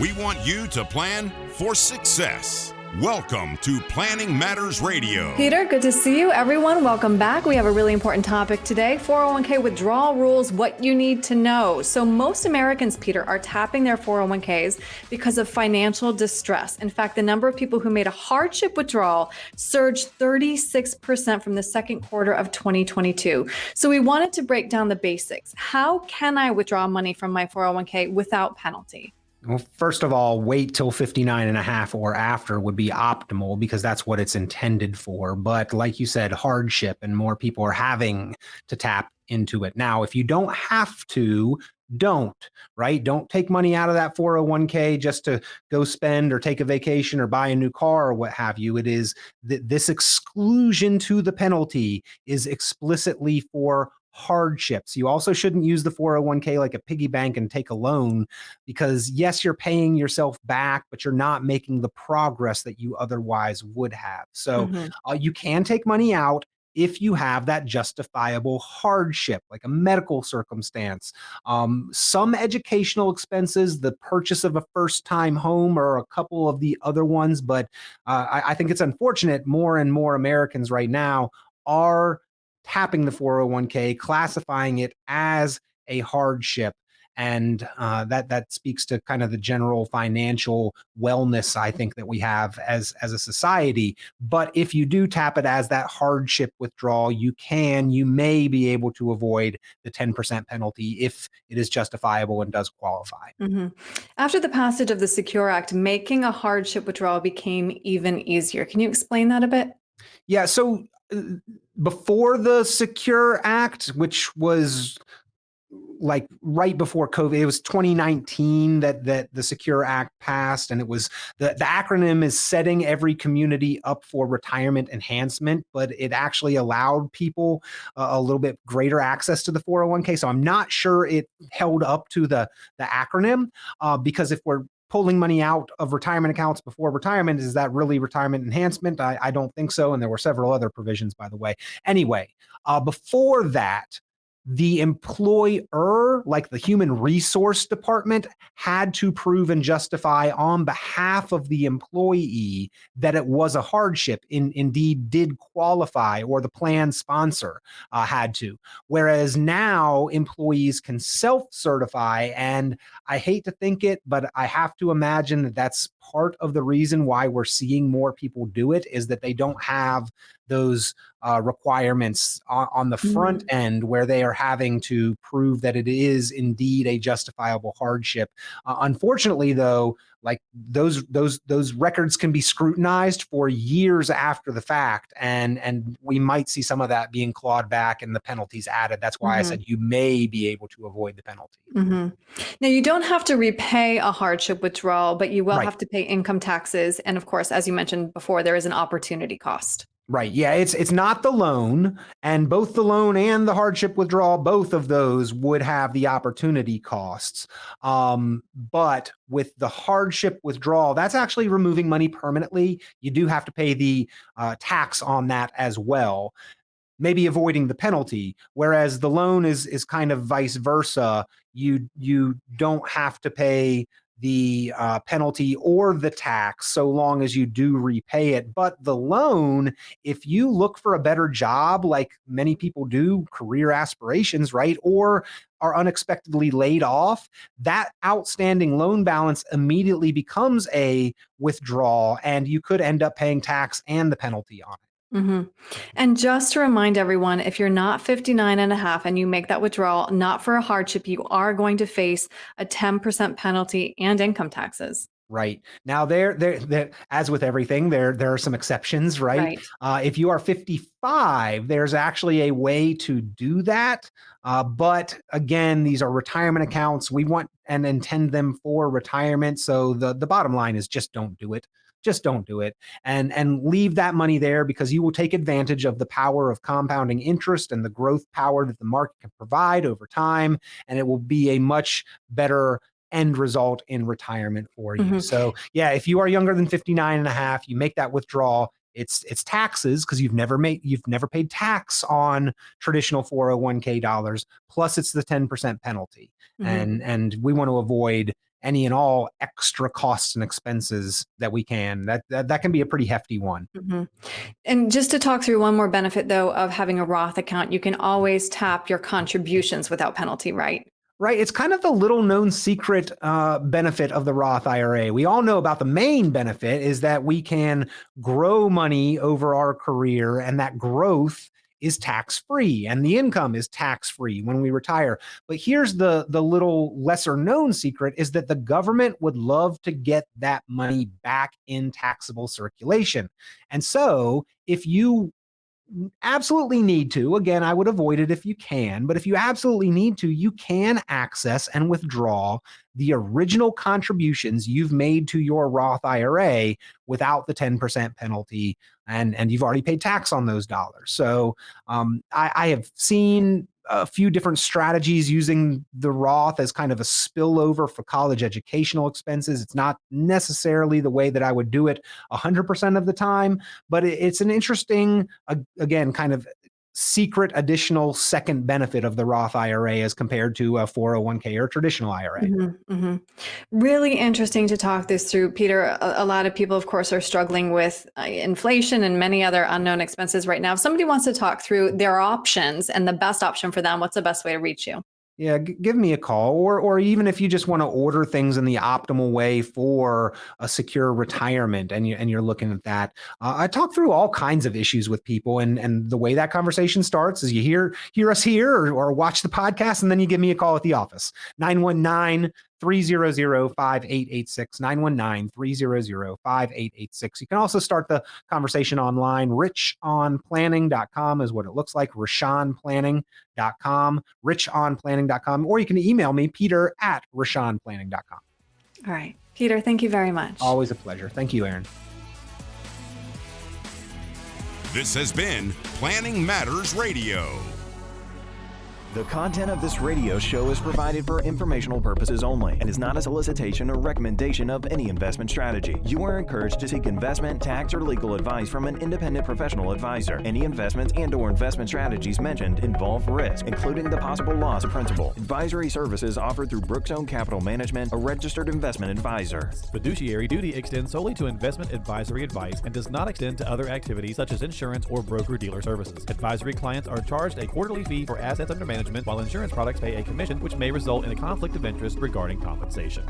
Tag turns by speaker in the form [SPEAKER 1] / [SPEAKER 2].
[SPEAKER 1] We want you to plan for success. Welcome to Planning Matters Radio.
[SPEAKER 2] Peter, good to see you. Everyone, welcome back. We have a really important topic today, 401k withdrawal rules, what you need to know. So most Americans, Peter, are tapping their 401ks because of financial distress. In fact, the number of people who made a hardship withdrawal surged 36% from the second quarter of 2022. So we wanted to break down the basics. How can I withdraw money from my 401k without penalty?
[SPEAKER 3] Well, first of all, wait till 59 and a half or after would be optimal because that's what it's intended for. But like you said, hardship and more people are having to tap into it. Now, if you don't have to, don't, right? Don't take money out of that 401k just to go spend or take a vacation or buy a new car or what have you. It is this exclusion to the penalty is explicitly for hardships. You also shouldn't use the 401k like a piggy bank and take a loan because yes, you're paying yourself back, but you're not making the progress that you otherwise would have. So you can take money out if you have that justifiable hardship, like a medical circumstance, some educational expenses, the purchase of a first-time home or a couple of the other ones. But I think it's unfortunate more and more Americans right now are tapping the 401k, classifying it as a hardship. And that speaks to kind of the general financial wellness, I think, that we have as a society. But if you do tap it as that hardship withdrawal, you may be able to avoid the 10% penalty if it is justifiable and does qualify.
[SPEAKER 2] After the passage of the Secure Act, making a hardship withdrawal became even easier. Can you explain that a bit?
[SPEAKER 3] Yeah, so before the Secure Act, which was like right before COVID, it was 2019 that the Secure Act passed, and it was the acronym is Setting Every Community Up for Retirement Enhancement, but it actually allowed people a little bit greater access to the 401k. So I'm not sure it held up to the acronym because if we're pulling money out of retirement accounts before retirement, is that really retirement enhancement? I don't think so. And there were several other provisions, by the way. Anyway, before that, the employer, like the human resource department, had to prove and justify on behalf of the employee that it was a hardship, indeed did qualify, or the plan sponsor had to. Whereas now employees can self-certify, and I hate to think it, but I have to imagine that that's part of the reason why we're seeing more people do it, is that they don't have those requirements on the front end where they are having to prove that it is indeed a justifiable hardship. Unfortunately, though, like those records can be scrutinized for years after the fact, and we might see some of that being clawed back and the penalties added. That's why I said you may be able to avoid the penalty.
[SPEAKER 2] Now, you don't have to repay a hardship withdrawal, but you will have to pay income taxes. And of course, as you mentioned before, there is an opportunity cost.
[SPEAKER 3] Right. Yeah, it's not the loan, and both the loan and the hardship withdrawal, both of those would have the opportunity costs. But with the hardship withdrawal, that's actually removing money permanently. You do have to pay the tax on that as well, maybe avoiding the penalty. Whereas the loan is kind of vice versa. You don't have to pay the penalty or the tax so long as you do repay it. But the loan, if you look for a better job, like many people do, career aspirations, right, or are unexpectedly laid off, that outstanding loan balance immediately becomes a withdrawal, and you could end up paying tax and the penalty on it.
[SPEAKER 2] And just to remind everyone, if you're not 59 and a half and you make that withdrawal, not for a hardship, you are going to face a 10% penalty and income taxes.
[SPEAKER 3] Right. Now, there, as with everything, there are some exceptions, right? If you are 55, there's actually a way to do that. But again, these are retirement accounts. We want and intend them for retirement. So the bottom line is just don't do it. Just don't do it, and leave that money there, because you will take advantage of the power of compounding interest and the growth power that the market can provide over time, and it will be a much better end result in retirement for you. So yeah, if you are younger than 59 and a half, you make that withdrawal. It's taxes, because you've never paid tax on traditional 401k dollars. Plus, it's the 10% penalty, and we want to avoid any and all extra costs and expenses that we can. That can be a pretty hefty one.
[SPEAKER 2] Mm-hmm. And just to talk through one more benefit, though, of having a Roth account, you can always tap your contributions without penalty, right?
[SPEAKER 3] Right. It's kind of the little known secret benefit of the Roth IRA. We all know about the main benefit is that we can grow money over our career, and that growth is tax-free and the income is tax-free when we retire. But here's the little lesser known secret is that the government would love to get that money back in taxable circulation. And so if you absolutely need to, again, I would avoid it if you can, but if you absolutely need to, you can access and withdraw the original contributions you've made to your Roth IRA without the 10% penalty, and you've already paid tax on those dollars. So I have seen a few different strategies using the Roth as kind of a spillover for college educational expenses. It's not necessarily the way that I would do it 100% of the time, but it's an interesting, again, kind of secret additional second benefit of the Roth IRA as compared to a 401k or traditional IRA.
[SPEAKER 2] Mm-hmm, mm-hmm. Really interesting to talk this through, Peter. A lot of people, of course, are struggling with inflation and many other unknown expenses right now. If somebody wants to talk through their options and the best option for them, what's the best way to reach you?
[SPEAKER 3] Yeah, give me a call, or even if you just want to order things in the optimal way for a secure retirement, and you're looking at that. I talk through all kinds of issues with people, and the way that conversation starts is you hear us here or watch the podcast, and then you give me a call at the office. 919-300-5886, 919-300-5886. You can also start the conversation online. Richonplanning.com is what it looks like. Richonplanning.com, richonplanning.com, or you can email me, peter@richonplanning.com.
[SPEAKER 2] All right, Peter, thank you very much.
[SPEAKER 3] Always a pleasure. Thank you, Erin.
[SPEAKER 1] This has been Planning Matters Radio.
[SPEAKER 4] The content of this radio show is provided for informational purposes only and is not a solicitation or recommendation of any investment strategy. You are encouraged to seek investment, tax, or legal advice from an independent professional advisor. Any investments and/or investment strategies mentioned involve risk, including the possible loss of principal. Advisory services offered through Brookstone Capital Management, a registered investment advisor.
[SPEAKER 5] Fiduciary duty extends solely to investment advisory advice and does not extend to other activities such as insurance or broker-dealer services. Advisory clients are charged a quarterly fee for assets under management, while insurance products pay a commission, which may result in a conflict of interest regarding compensation.